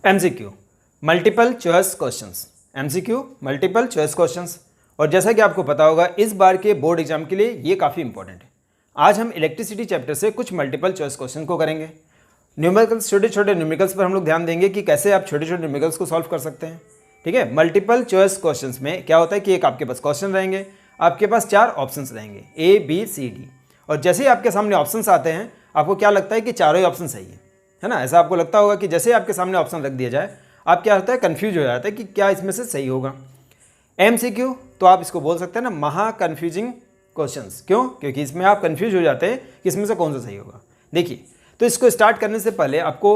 MCQ multiple choice questions, MCQ multiple choice questions. और जैसा कि आपको पता होगा इस बार के बोर्ड एग्जाम के लिए ये काफ़ी इंपॉर्टेंट है। आज हम इलेक्ट्रिसिटी चैप्टर से कुछ मल्टीपल चॉइस क्वेश्चन को करेंगे। न्यूमेरिकल्स, छोटे छोटे न्यूमेरिकल्स पर हम लोग ध्यान देंगे कि कैसे आप छोटे छोटे न्यूमेरिकल्स को सॉल्व कर सकते हैं। ठीक है, मल्टीपल चॉइस क्वेश्चंस में क्या होता है कि एक आपके पास क्वेश्चन रहेंगे, आपके पास 4 ऑप्शंस रहेंगे A, B, C, D। और जैसे ही आपके सामने ऑप्शंस आते हैं आपको क्या लगता है कि चारों ही ऑप्शन सही है ना। ऐसा आपको लगता होगा कि जैसे ही आपके सामने ऑप्शन रख दिया जाए आप क्या होता है, कंफ्यूज हो जाता है कि क्या इसमें से सही होगा। MCQ तो आप इसको बोल सकते हैं ना महा कन्फ्यूजिंग क्वेश्चंस। क्यों? क्योंकि इसमें आप कंफ्यूज हो जाते हैं कि इसमें से कौन सा सही होगा। देखिए, तो इसको स्टार्ट करने से पहले आपको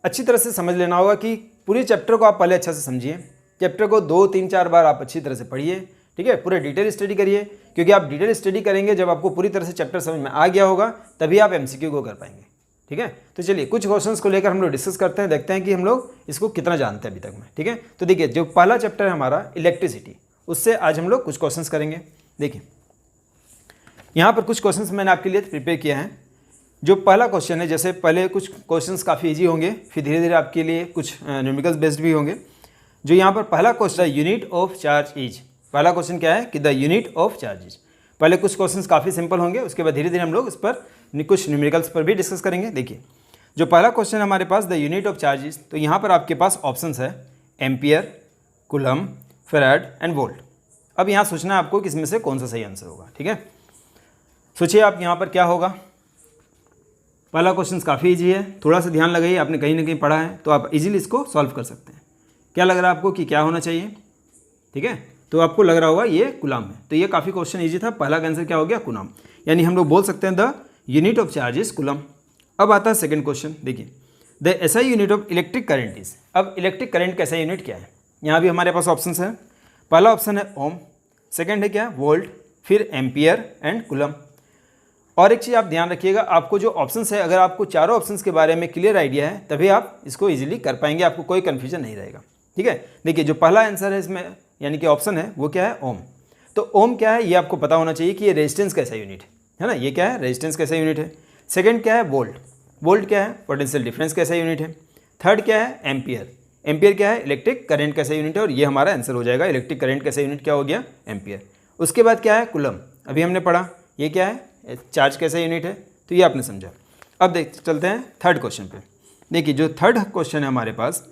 अच्छी तरह से समझ लेना होगा कि पूरे चैप्टर को आप पहले अच्छा से समझिए। चैप्टर को 2, 3, 4 बार आप अच्छी तरह से पढ़िए। ठीक है, पूरे डिटेल स्टडी करिए, क्योंकि आप डिटेल स्टडी करेंगे जब आपको पूरी तरह से चैप्टर समझ में आ गया होगा तभी आप MCQ को कर पाएंगे। ठीक है, तो चलिए कुछ क्वेश्चंस को लेकर हम लोग डिस्कस करते हैं, देखते हैं कि हम लोग इसको कितना जानते हैं अभी तक में। ठीक है, तो देखिए जो पहला चैप्टर है हमारा इलेक्ट्रिसिटी, उससे आज हम लोग कुछ क्वेश्चंस करेंगे। देखिए यहाँ पर कुछ क्वेश्चंस मैंने आपके लिए प्रिपेयर किया है। जो पहला क्वेश्चन है, जैसे पहले कुछ क्वेश्चंस काफ़ी इजी होंगे, फिर धीरे धीरे आपके लिए कुछ न्यूमेरिकल्स बेस्ड भी होंगे। जो यहाँ पर पहला question unit of charge is, पहला क्वेश्चन क्या है कि the unit of charge is. पहले कुछ क्वेश्चंस काफ़ी सिंपल होंगे, उसके बाद धीरे धीरे हम लोग इस पर कुछ न्यूमेरिकल्स पर भी डिस्कस करेंगे। देखिए जो पहला क्वेश्चन हमारे पास the unit of charge is, तो यहाँ पर आपके पास ऑप्शंस है ampere, coulomb, farad and volt. अब यहाँ सोचना है आपको कि इसमें से कौन सा सही आंसर होगा। ठीक है, सोचिए आप यहाँ पर क्या होगा। पहला क्वेश्चन काफ़ी इजी है, थोड़ा सा ध्यान लगाइए, आपने कहीं ना कहीं पढ़ा है तो आप इजीली इसको सॉल्व कर सकते हैं। क्या लग रहा है आपको कि क्या होना चाहिए? ठीक है, तो आपको लग रहा होगा ये कूलम है, तो ये काफ़ी क्वेश्चन इजी था। पहला का आंसर क्या हो गया? कूलम। यानी हम लोग बोल सकते हैं the unit of charge is coulomb. अब आता है सेकंड क्वेश्चन। देखिए the SI unit of electric current is. अब इलेक्ट्रिक करंट का SI यूनिट क्या है? यहाँ भी हमारे पास ऑप्शन है। पहला ऑप्शन है ओम, सेकेंड है क्या? वोल्ट, फिर एम्पियर एंड कूलम। और एक चीज़ आप ध्यान रखिएगा, आपको जो ऑप्शंस है, अगर आपको चारों ऑप्शंस के बारे में क्लियर आइडिया है तभी आप इसको इजीली कर पाएंगे, आपको कोई कन्फ्यूजन नहीं रहेगा। ठीक है, देखिए जो पहला आंसर है इसमें यानी कि ऑप्शन है वो क्या है? ओम। तो ओम क्या है ये आपको पता होना चाहिए कि ये रेजिस्टेंस कैसा यूनिट है ना, ये क्या है? रेजिस्टेंस कैसा यूनिट है। सेकंड क्या है? वोल्ट, वोल्ट क्या है? पोटेंशियल डिफरेंस कैसा यूनिट है। थर्ड क्या है? एम्पियर, एम्पियर क्या है? इलेक्ट्रिक करंट कैसा यूनिट है। और ये हमारा आंसर हो जाएगा, इलेक्ट्रिक करंट कैसा यूनिट क्या हो गया? एम्पियर। उसके बाद क्या है? कूलम, अभी हमने पढ़ा, ये क्या है? चार्ज कैसा यूनिट है, तो ये आपने समझा। अब देख चलते हैं थर्ड क्वेश्चन पे। देखिए जो थर्ड क्वेश्चन है हमारे पास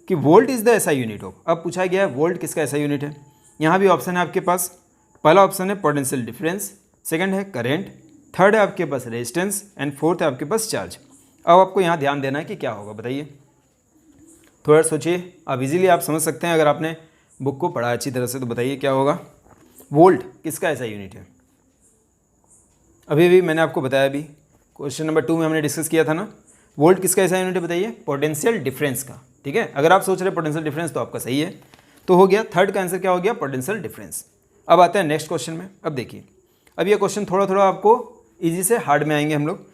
कि volt is the SI unit of. अब पूछा गया है वोल्ट किसका SI यूनिट है। यहाँ भी ऑप्शन है आपके पास। पहला ऑप्शन है पोटेंशियल डिफरेंस, सेकंड है करंट, थर्ड है आपके पास रेजिस्टेंस एंड फोर्थ है आपके पास चार्ज। अब आपको यहाँ ध्यान देना है कि क्या होगा, बताइए। थोड़ा सोचिए, अब इजीली आप समझ सकते हैं अगर आपने बुक को पढ़ा अच्छी तरह से, तो बताइए क्या होगा। वोल्ट किसका SI यूनिट है? अभी मैंने आपको बताया, अभी क्वेश्चन नंबर 2 में हमने डिस्कस किया था ना, वोल्ट किसका SI यूनिट है बताइए? पोटेंशियल डिफरेंस का। ठीक है, अगर आप सोच रहे पोटेंशियल डिफरेंस तो आपका सही है, तो हो गया थर्ड का आंसर क्या हो गया? Potential difference. अब आते हैं नेक्स्ट क्वेश्चन में। अब देखिए, अब ये क्वेश्चन थोड़ा थोड़ा आपको ईजी से हार्ड में आएंगे हम लोग।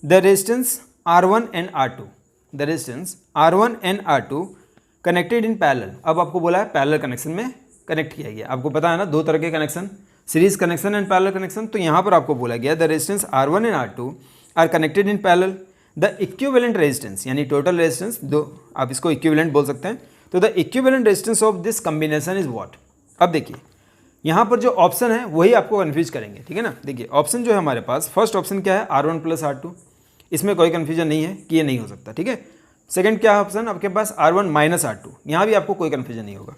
The resistance R1 and R2, the resistance R1 and R2 connected in parallel. अब आपको बोला है पैरेलल कनेक्शन में कनेक्ट किया गया। आपको पता है ना, 2 तरह के connection, series connection and parallel connection. तो यहाँ पर आपको बोला गया the resistance R1 and R2 are connected in parallel, the equivalent resistance यानी टोटल रेजिस्टेंस, दो आप इसको इक्विवेलेंट बोल सकते हैं। तो the equivalent resistance of this combination is what. अब देखिए यहाँ पर जो ऑप्शन है वही आपको कन्फ्यूज करेंगे। ठीक है ना, देखिए ऑप्शन जो है हमारे पास, फर्स्ट ऑप्शन क्या है? R1 + R2, इसमें कोई कन्फ्यूजन नहीं है कि ये नहीं हो सकता। ठीक है, सेकंड क्या है ऑप्शन आपके पास? R1 - R2, यहाँ भी आपको कोई कन्फ्यूजन नहीं होगा।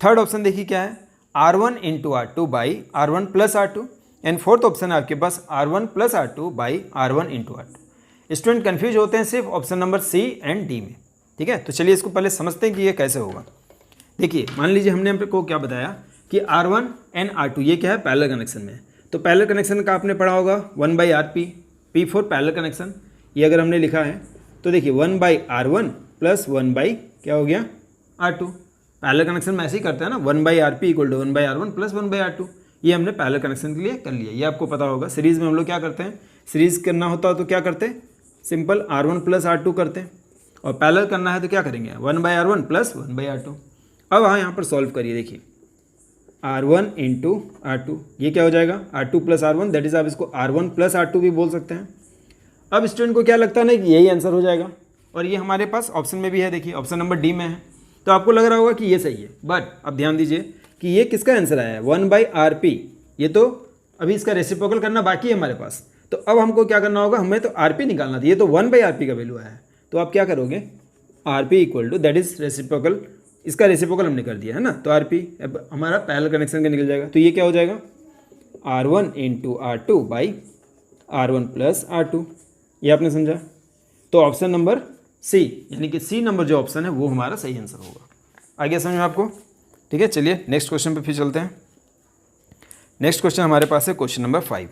थर्ड ऑप्शन देखिए क्या है? R1 × R2 by R1 + R2 and fourth option है आपके पास R1 + R2 by R1 × R2। Student confuse होते हैं सिर्फ option number C and D में। ठीक है, तो चलिए इसको पहले समझते हैं कि ये कैसे होगा। देखिए मान लीजिए हमने आपको क्या बताया कि R1 एंड R2 ये क्या है? पैरेलल कनेक्शन में। तो पैरेलल कनेक्शन का आपने पढ़ा होगा 1/RP, P for parallel connection. ये अगर हमने लिखा है तो देखिए 1/R1 + 1/ क्या हो गया? R2। पैरेलल कनेक्शन में ऐसे ही करते हैं ना, 1/RP = 1/R1 + 1/R2। ये हमने पैरेलल कनेक्शन के लिए कर लिया, ये आपको पता होगा। सीरीज़ में हम लोग क्या करते हैं? सीरीज़ करना होता है तो क्या करते हैं? सिंपल R1 + R2 करते हैं। और पैरेलल करना है तो क्या करेंगे? 1/R1 + 1/R2। अब हाँ यहाँ पर सॉल्व करिए। देखिए R1 × R2 ये क्या हो जाएगा? R2 + R1, दैट इज़ आप इसको R1 + R2 भी बोल सकते हैं। अब स्टूडेंट को क्या लगता है ना कि यही आंसर हो जाएगा। और ये हमारे पास ऑप्शन में भी है, देखिए ऑप्शन नंबर डी में है। तो आपको लग रहा होगा कि ये सही है, बट अब ध्यान दीजिए कि ये किसका आंसर आया है, 1/RP। ये तो अभी इसका रेसिप्रोकल करना बाकी है हमारे पास। तो अब हमको क्या करना होगा, हमें तो RP निकालना था, ये तो 1/RP का वैल्यू आया है। तो आप क्या करोगे, RP equal to that is reciprocal, इसका रेसिप्रोकल हमने कर दिया है ना, तो RP अब हमारा पैरेलल कनेक्शन का निकल जाएगा। तो ये क्या हो जाएगा, R1 × R2 by R1 + R2। ये आपने समझा। तो ऑप्शन नंबर सी, यानी कि सी नंबर जो ऑप्शन है वो हमारा सही आंसर होगा। आ गया समझ में आपको? ठीक है, चलिए नेक्स्ट क्वेश्चन पे फिर चलते हैं। नेक्स्ट क्वेश्चन हमारे पास है क्वेश्चन नंबर 5।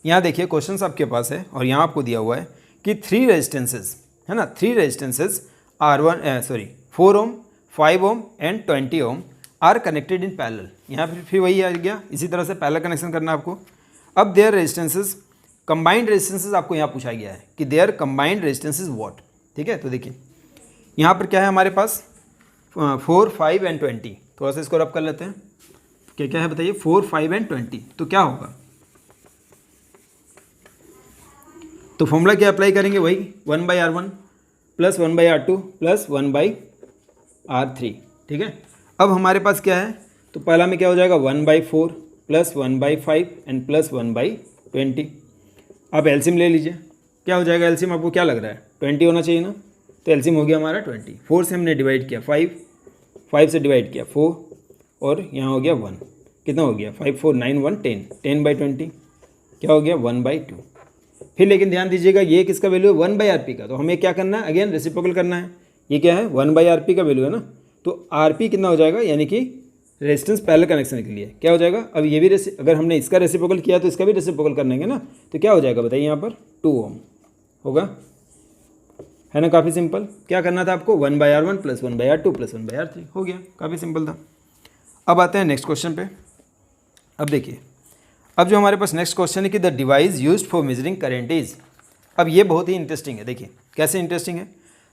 यहाँ देखिए क्वेश्चन आपके पास है और यहाँ आपको दिया हुआ है कि 3 रेजिस्टेंसेज है ना, 3 resistances R1 4 ohm 5 ohm and 20 ohm are connected in parallel. यहाँ फिर वही आ गया, इसी तरह से पैरेलल कनेक्शन करना है आपको। अब देयर रेजिस्टेंसेज कंबाइंड रेजिस्टेंसेज आपको यहाँ पूछा गया है कि देयर कंबाइंड रेजिस्टेंसेज व्हाट। ठीक है, तो देखिए यहाँ पर क्या है हमारे पास 4, 5 एंड 20। थोड़ा सा इसको रब कर लेते हैं, क्या क्या है बताइए, 4, 5 एंड 20। तो क्या होगा, तो फॉर्मूला क्या अप्लाई करेंगे, वही 1/R1 + 1/R2 + 1/R3। ठीक है, अब हमारे पास क्या है, तो पहला में क्या हो जाएगा 1/4 + 1/5 एंड + 1/20। आप एलसीएम ले लीजिए, क्या हो जाएगा एलसीएम, आपको क्या लग रहा है 20 होना चाहिए ना। तो एलसीएम हो गया हमारा 20। 4 से हमने डिवाइड किया 5, 5 से डिवाइड किया 4 और यहाँ हो गया 1। कितना हो गया 5, 4, 9, 1, 10, 10/20 क्या हो गया 1/2। फिर लेकिन ध्यान दीजिएगा ये किसका वैल्यू है 1/RP का, तो हमें क्या करना है, अगेन रेसिप्रोकल करना है। ये क्या है 1/RP का वैल्यू है ना, तो RP कितना हो जाएगा, यानी कि रेजिस्टेंस पैरेलल कनेक्शन के लिए क्या हो जाएगा। अब ये भी अगर हमने इसका रेसिप्रोकल किया तो इसका भी रेसिप्रोकल करेंगे ना, तो क्या हो जाएगा बताइए, यहाँ पर 2 ओम होगा, है ना। काफ़ी सिंपल, क्या करना था आपको 1/R1 + 1/R2 + 1/R3 हो गया, काफ़ी सिंपल था। अब आते हैं नेक्स्ट क्वेश्चन पे। अब देखिए, अब जो हमारे पास नेक्स्ट क्वेश्चन है कि the device used for measuring current is. अब ये बहुत ही इंटरेस्टिंग है, देखिए कैसे इंटरेस्टिंग है।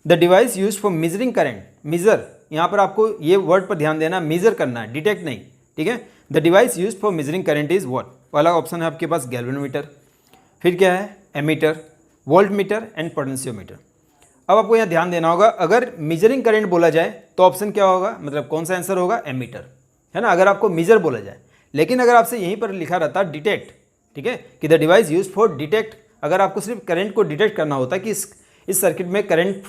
The device used for measuring current, measure, यहाँ पर आपको ये वर्ड पर ध्यान देना, मेजर करना है, डिटेक्ट नहीं। ठीक है, the device used for measuring current is what. पहला ऑप्शन है आपके पास गैल्वेनोमीटर, फिर क्या है एमीटर, वोल्टमीटर एंड पोटेंशियोमीटर। अब आपको यहाँ ध्यान देना होगा, अगर मेजरिंग करंट बोला जाए तो ऑप्शन क्या होगा, मतलब कौन सा आंसर होगा, एमीटर, है ना, अगर आपको मेजर बोला जाए। लेकिन अगर आपसे यहीं पर लिखा रहता डिटेक्ट, ठीक है, कि the device used for detect, अगर आपको सिर्फ करंट को डिटेक्ट करना होता है कि इस सर्किट में करंट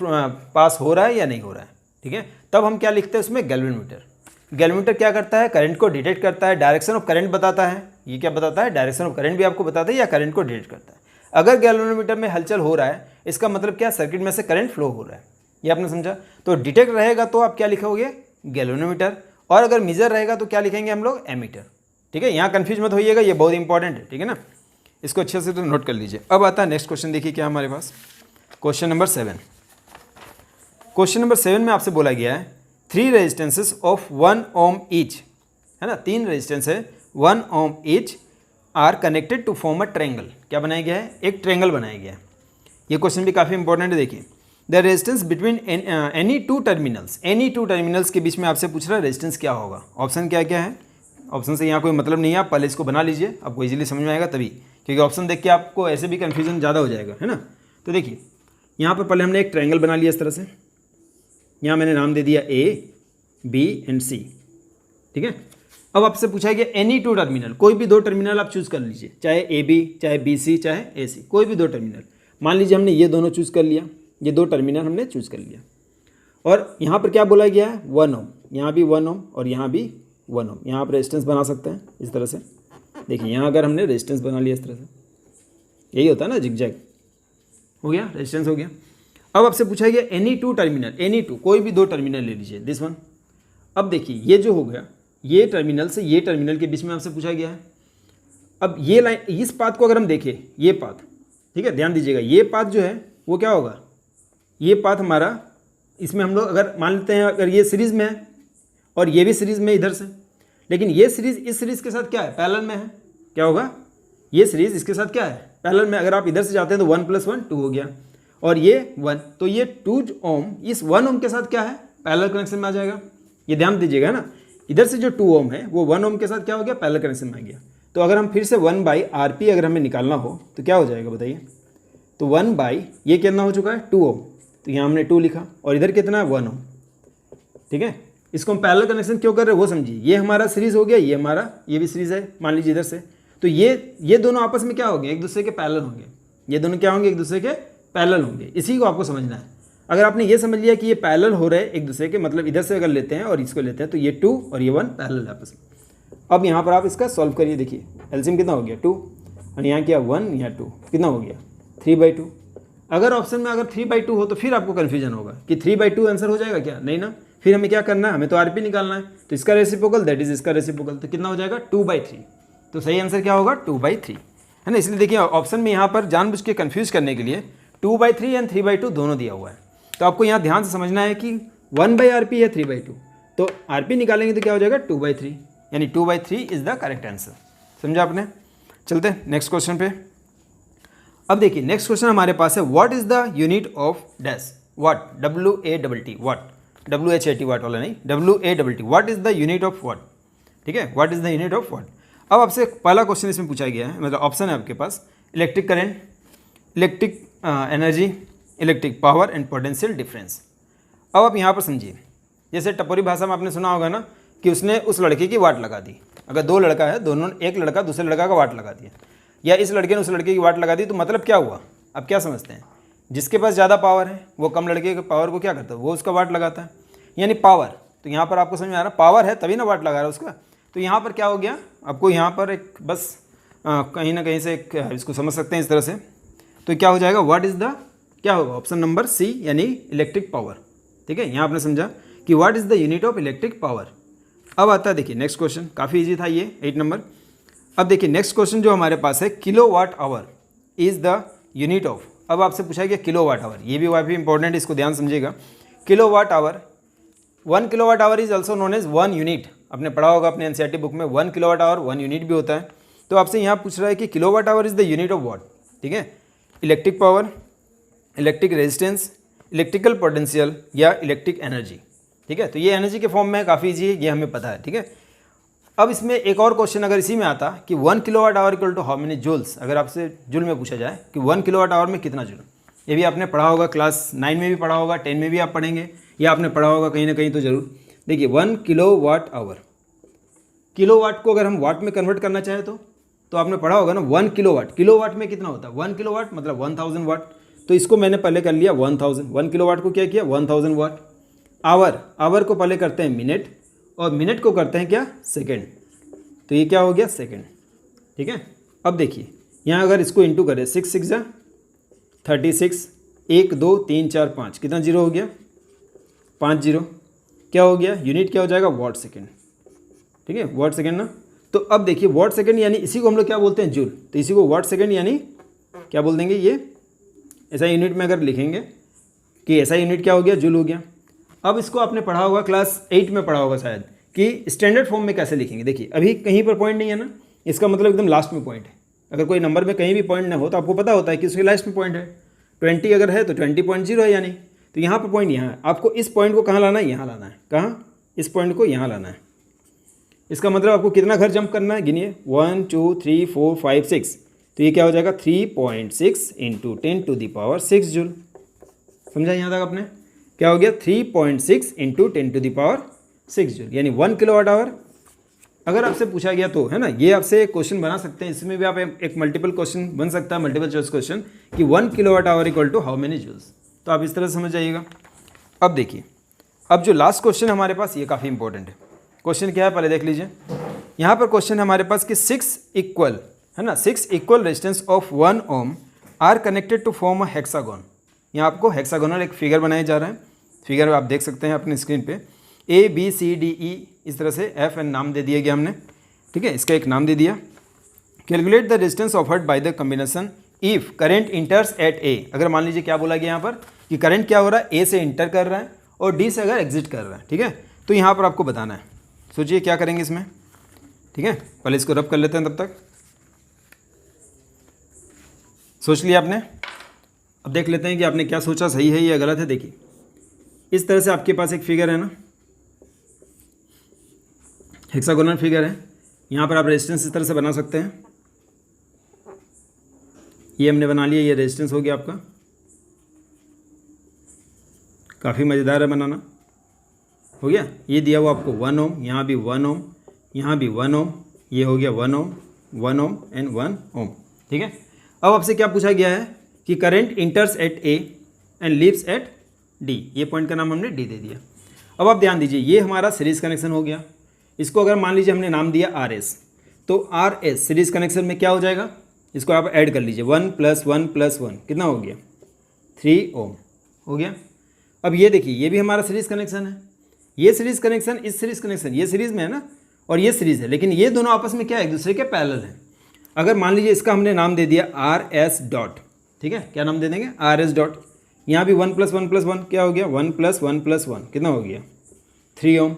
पास हो रहा है या नहीं हो रहा है, ठीक है, तब हम क्या लिखते हैं उसमें गैल्वेनोमीटर। गैल्वेनोमीटर क्या करता है, करंट को डिटेक्ट करता है, डायरेक्शन ऑफ करंट बताता है। ये क्या बताता है, डायरेक्शन ऑफ करंट भी आपको बताता है या करंट को डिटेक्ट करता है। अगर गैल्वेनोमीटर में हलचल हो रहा है, इसका मतलब क्या, सर्किट में से करंट फ्लो हो रहा है, ये आपने समझा। तो डिटेक्ट रहेगा तो आप क्या लिखोगे, गैल्वेनोमीटर, और अगर मेजर रहेगा तो क्या लिखेंगे हम लोग, एमीटर। ठीक है, यहाँ कंफ्यूज मत होइएगा, ये बहुत इंपॉर्टेंट है, ठीक है ना, इसको अच्छे से तो नोट कर लीजिए। अब आता है नेक्स्ट क्वेश्चन, देखिए क्या हमारे पास, क्वेश्चन नंबर 7। क्वेश्चन नंबर 7 में आपसे बोला गया है 3 रेजिस्टेंसेस ऑफ 1 ओम ईच, है ना, 3 रेजिस्टेंस है 1 ohm each are connected to form a triangle. क्या बनाया गया है, एक ट्रायंगल बनाया गया है। ये क्वेश्चन भी काफ़ी इंपॉर्टेंट है, देखिए the resistance between any two terminals के बीच में आपसे पूछ रहा है रेजिस्टेंस क्या होगा। ऑप्शन क्या क्या है, ऑप्शन से यहाँ कोई मतलब नहीं है, आप पहले इसको बना लीजिए, आपको इजीली समझ में आएगा तभी, क्योंकि ऑप्शन देख के आपको ऐसे भी कन्फ्यूजन ज़्यादा हो जाएगा, है ना। तो देखिए यहाँ पर पहले हमने एक ट्रायंगल बना लिया इस तरह से, यहाँ मैंने नाम दे दिया A, B एंड C, ठीक है। अब आपसे पूछा गया एनी 2 टर्मिनल, कोई भी 2 टर्मिनल आप चूज़ कर लीजिए, चाहे AB, चाहे BC, चाहे AC, कोई भी 2 टर्मिनल। मान लीजिए हमने ये दोनों चूज़ कर लिया, ये 2 टर्मिनल हमने चूज़ कर लिया, और यहाँ पर क्या बोला गया है 1 ओम, यहाँ भी 1 ओम और यहाँ भी 1 ओम। यहाँ आप रेजिस्टेंस बना सकते हैं इस तरह से, देखिए यहाँ अगर हमने रेजिस्टेंस बना लिया इस तरह से, यही होता है ना, जिगजैग, हो गया रेजिस्टेंस हो गया। अब आपसे पूछा गया एनी 2 टर्मिनल, एनी 2, कोई भी 2 टर्मिनल ले लीजिए, दिस वन। अब देखिए ये जो हो गया, ये टर्मिनल से ये टर्मिनल के बीच में आपसे पूछा गया है। अब ये लाइन, इस पाथ को अगर हम देखें, ये पाथ, ठीक है, ध्यान दीजिएगा, ये पाथ जो है वो क्या होगा, ये पाथ हमारा, इसमें हम लोग अगर मान लेते हैं अगर ये सीरीज़ में है और ये भी सीरीज़ में इधर से, लेकिन ये सीरीज़ इस सीरीज़ के साथ क्या है, पैरेलल में है, क्या होगा, ये सीरीज़ इसके साथ क्या है, पैरेलल में। अगर आप इधर से जाते हैं तो 1 + 1 2 हो गया, और ये 1, तो ये 2 ओम इस 1 ओम के साथ क्या है, पैरेलल कनेक्शन में आ जाएगा। ये ध्यान दीजिएगा ना, इधर से जो 2 ओम है वो 1 ओम के साथ क्या हो गया, पैरेलल कनेक्शन में आ गया। तो अगर हम फिर से 1/RP अगर हमें निकालना हो तो क्या हो जाएगा बताइए, तो 1 बाई ये कितना हो चुका है 2 ओम, तो यहाँ हमने 2 लिखा और इधर कितना है 1 ओम। ठीक है, इसको हम पैरेलल कनेक्शन क्यों कर रहे हैं वो समझिए। ये हमारा सीरीज हो गया, ये भी सीरीज है मान लीजिए इधर से, तो ये दोनों आपस में क्या होंगे, एक दूसरे के पैरेलल होंगे। ये दोनों क्या होंगे, एक दूसरे के पैरेलल होंगे। इसी को आपको समझना है। अगर आपने ये समझ लिया कि ये पैरेलल हो रहे हैं एक दूसरे के, मतलब इधर से अगर लेते हैं और इसको लेते हैं तो ये 2 और ये 1 पैरेलल है आपस में। अब यहाँ पर आप इसका सॉल्व करिए, देखिए एलसीएम कितना हो गया 2 और यहाँ क्या 1, यहाँ 2, कितना हो गया 3/2। अगर ऑप्शन में अगर 3/2 हो तो फिर आपको कन्फ्यूजन होगा कि 3/2 आंसर हो जाएगा क्या, नहीं ना। फिर हमें क्या करना है, हमें तो आरपी निकालना है। तो इसका रेसिप्रोकल दैट इज इसका रेसिप्रोकल, तो कितना हो जाएगा 2/3। तो सही आंसर क्या होगा 2/3, है ना। इसलिए देखिए ऑप्शन में यहाँ पर जानबूझ के कन्फ्यूज करने के लिए 2/3 एंड 3/2 दोनों दिया हुआ है। तो आपको यहाँ ध्यान से समझना है कि 1/RP है 3/2, तो आरपी निकालेंगे तो क्या हो जाएगा 2/3, यानी 2/3 इज द करेक्ट आंसर। समझा आपने। चलते हैं नेक्स्ट क्वेश्चन पे। अब देखिए नेक्स्ट क्वेश्चन हमारे पास है what is the unit of dash watt, WATT watt, WHAT watt वाला नहीं, WATT what is the unit of watt. ठीक है, what is the unit of watt. अब आपसे पहला क्वेश्चन इसमें पूछा गया है, मतलब ऑप्शन है आपके पास electric current, electric energy, electric power and potential difference. अब आप यहाँ पर समझिए, जैसे टपोरी भाषा में आपने सुना होगा ना कि उसने उस लड़के की वाट लगा दी। अगर 2 लड़का है, दोनों एक लड़का दूसरे लड़का का वाट लगा दिया, या इस लड़के ने उस लड़के की वाट लगा दी, तो मतलब क्या हुआ। अब क्या समझते हैं, जिसके पास ज़्यादा पावर है वो कम लड़के के पावर को क्या करता है, वो उसका वाट लगाता है, यानी पावर। तो यहाँ पर आपको समझ में आ रहा है, पावर है तभी ना वाट लगा रहा है उसका। तो यहाँ पर क्या हो गया, आपको यहाँ पर एक बस कहीं ना कहीं से एक इसको समझ सकते हैं इस तरह से। तो क्या हो जाएगा, व्हाट इज़ द, क्या होगा ऑप्शन नंबर सी, यानी इलेक्ट्रिक पावर। ठीक है, यहाँ आपने समझा कि what is the unit of electric power. अब आता है देखिए नेक्स्ट क्वेश्चन, काफ़ी इजी था ये 8 नंबर। अब देखिए नेक्स्ट क्वेश्चन जो हमारे पास है, kilowatt hour is the unit of. अब आपसे पूछा गया किलोवाट आवर, ये भी काफ़ी इंपॉर्टेंट है, इसको ध्यान समझिएगा। Kilowatt hour, 1 kilowatt hour is also known as 1 unit. आपने पढ़ा होगा अपने एनसीईआरटी बुक में 1 किलोवाट आवर 1 यूनिट भी होता है। तो आपसे यहाँ पूछ रहा है कि kilowatt hour is the unit of what. ठीक है, electric power, electric resistance, electrical potential या इलेक्ट्रिक एनर्जी। ठीक है, तो ये एनर्जी के फॉर्म में काफ़ी ईजी है, ये हमें पता है। ठीक है, अब इसमें एक और क्वेश्चन अगर इसी में आता कि 1 kilowatt hour equal to how many joules, अगर आपसे जूल में पूछा जाए कि 1 किलोवाट आवर में कितना जूल, ये भी आपने पढ़ा होगा, क्लास 9 में भी पढ़ा होगा, 10 में भी आप पढ़ेंगे, या आपने पढ़ा होगा कहीं ना कहीं तो जरूर। देखिए 1 किलोवाट आवर, किलोवाट को अगर हम वाट में कन्वर्ट करना चाहें तो आपने पढ़ा होगा ना 1 किलोवाट, किलोवाट में कितना होता है 1 किलोवाट मतलब 1000 वाट। तो इसको मैंने पहले कर लिया 1000, 1 किलोवाट को क्या किया 1000 वाट। आवर को पहले करते हैं मिनट, और मिनट को करते हैं क्या सेकेंड, तो ये क्या हो गया सेकेंड। ठीक है, अब देखिए यहाँ अगर इसको इंटू करें 6 6 जा 36, 1 2 3 4 5, कितना जीरो हो गया 5 जीरो, क्या हो गया यूनिट क्या हो जाएगा वाट सेकेंड। ठीक है, वाट सेकेंड ना। तो अब देखिए वाट सेकेंड यानी इसी को हम लोग क्या बोलते हैं जूल, तो इसी को वाट सेकेंड यानी क्या बोल देंगे, ये ऐसा यूनिट में अगर लिखेंगे कि ऐसा यूनिट क्या हो गया जूल हो गया। अब इसको आपने पढ़ा होगा क्लास 8 में पढ़ा होगा शायद कि स्टैंडर्ड फॉर्म में कैसे लिखेंगे। देखिए अभी कहीं पर पॉइंट नहीं है ना, इसका मतलब एकदम लास्ट में पॉइंट है। अगर कोई नंबर में कहीं भी पॉइंट ना हो तो आपको पता होता है कि उसके लास्ट में पॉइंट है। 20 अगर है तो 20.0 है यानी, तो यहाँ पर पॉइंट यहाँ है। आपको इस पॉइंट को कहाँ लाना है, यहाँ लाना है। कहाँ, इस पॉइंट को यहाँ लाना है। इसका मतलब आपको कितना घर जंप करना है, गिनिए 1 2 3 4 5 6, तो ये क्या हो जाएगा 3.6 इंटू 10⁶ जूल। समझा यहाँ तक आपने, क्या हो गया 3.6 इंटू 10⁶ जूल, यानी 1 किलोवाट आवर। अगर आपसे पूछा गया तो है ना, ये आपसे क्वेश्चन बना सकते हैं, इसमें भी आप एक मल्टीपल क्वेश्चन बन सकता है, मल्टीपल चॉइस क्वेश्चन कि 1 kilowatt hour equal to how many joules. तो आप इस तरह से समझ जाइएगा। अब देखिए, अब जो लास्ट क्वेश्चन हमारे पास ये काफ़ी इंपॉर्टेंट है। क्वेश्चन क्या है पहले देख लीजिए। यहाँ पर क्वेश्चन हमारे पास कि 6 इक्वल है ना, 6 equal resistance of 1 ohm are connected to form a hexagon. यहाँ आपको हेक्सागोनल एक फिगर बनाया जा रहा है, फिगर आप देख सकते हैं अपनी स्क्रीन पे। ABCDE इस तरह से F एन नाम दे दिया गया हमने। ठीक है, इसका एक नाम दे दिया। Calculate the resistance offered by the combination if current enters at A। अगर मान लीजिए क्या बोला गया यहाँ पर कि करंट क्या हो रहा है, A से इंटर कर रहा है और D से अगर एग्जिट कर रहा है। ठीक है, तो यहाँ पर आपको बताना है। सोचिए क्या करेंगे इसमें। ठीक है, पहले इसको रब कर लेते हैं, तब तक सोच लिया आपने। अब देख लेते हैं कि आपने क्या सोचा, सही है या गलत है। देखिए इस तरह से आपके पास एक फिगर है ना, हेक्सागोनल फिगर है। यहाँ पर आप रेजिस्टेंस इस तरह से बना सकते हैं। ये हमने बना लिया, ये रेजिस्टेंस हो गया आपका। काफ़ी मज़ेदार है बनाना। हो गया, ये दिया हुआ आपको 1 ओम, यहाँ भी 1 ओम, यहाँ भी 1 ओम, ये हो गया 1 ओम, 1 ओम एंड 1 ओम। ठीक है, अब आपसे क्या पूछा गया है कि current enters at A and leaves at D. ये पॉइंट का नाम हमने डी दे दिया। अब आप ध्यान दीजिए, ये हमारा सीरीज़ कनेक्शन हो गया। इसको अगर मान लीजिए हमने नाम दिया आर एस, तो आर एस सीरीज़ कनेक्शन में क्या हो जाएगा, इसको आप ऐड कर लीजिए, 1 + 1 + 1 कितना हो गया, 3 ओम हो गया। अब ये देखिए, ये भी हमारा सीरीज़ कनेक्शन है। ये सीरीज़ कनेक्शन, इस सीरीज़ कनेक्शन, ये सीरीज़ में है ना, और ये सीरीज़ है, लेकिन ये दोनों आपस में क्या है, एक दूसरे के पैरेलल हैं। अगर मान लीजिए इसका हमने नाम दे दिया आर एस डॉट, ठीक है, क्या नाम दे देंगे, आर एस डॉट। यहाँ भी 1 + 1 + 1 क्या हो गया, 1 + 1 + 1 कितना हो गया, 3 ओम।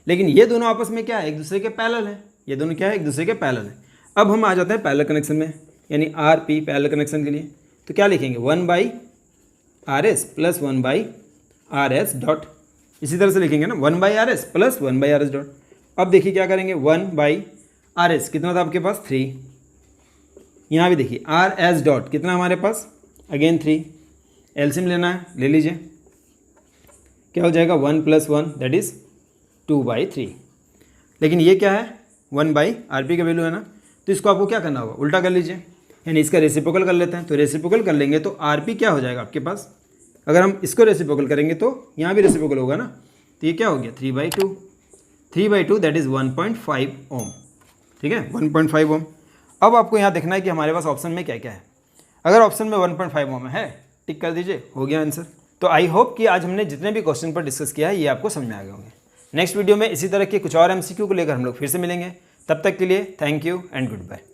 लेकिन ये दोनों आपस में क्या है, एक दूसरे के पैरेलल है। ये दोनों क्या है, एक दूसरे के पैरेलल है। अब हम आ जाते हैं पैरेलल कनेक्शन में, यानी आर पी पैरेलल कनेक्शन के लिए। तो क्या लिखेंगे, 1/RS + 1/RS डॉट। इसी तरह से लिखेंगे ना, 1/RS + 1/RS डॉट। अब देखिए क्या करेंगे, 1/RS कितना था आपके पास, 3। यहाँ भी देखिए RS डॉट कितना हमारे पास, अगेन 3। एलसीएम लेना है, ले लीजिए, क्या हो जाएगा, 1 + 1 दैट इज़ 2/3। लेकिन ये क्या है, 1/RP का वैल्यू है ना, तो इसको आपको क्या करना होगा, उल्टा कर लीजिए, यानी इसका रेसिप्रोकल कर लेते हैं। तो रेसिप्रोकल कर लेंगे तो RP क्या हो जाएगा आपके पास, अगर हम इसको रेसिप्रोकल करेंगे तो यहाँ भी रेसिप्रोकल होगा ना, तो ये क्या हो गया, 3/2। 3/2 दैट इज़ 1.5 ओम। ठीक है, 1.5 ओम। अब आपको यहाँ देखना है कि हमारे पास ऑप्शन में क्या क्या है। अगर ऑप्शन में 1.5 ओम है, टिक कर दीजिए, हो गया आंसर। तो आई होप कि आज हमने जितने भी क्वेश्चन पर डिस्कस किया है ये आपको समझ में आ गए होंगे। नेक्स्ट वीडियो में इसी तरह के कुछ और MCQ को लेकर हम लोग फिर से मिलेंगे। तब तक के लिए thank you and good bye.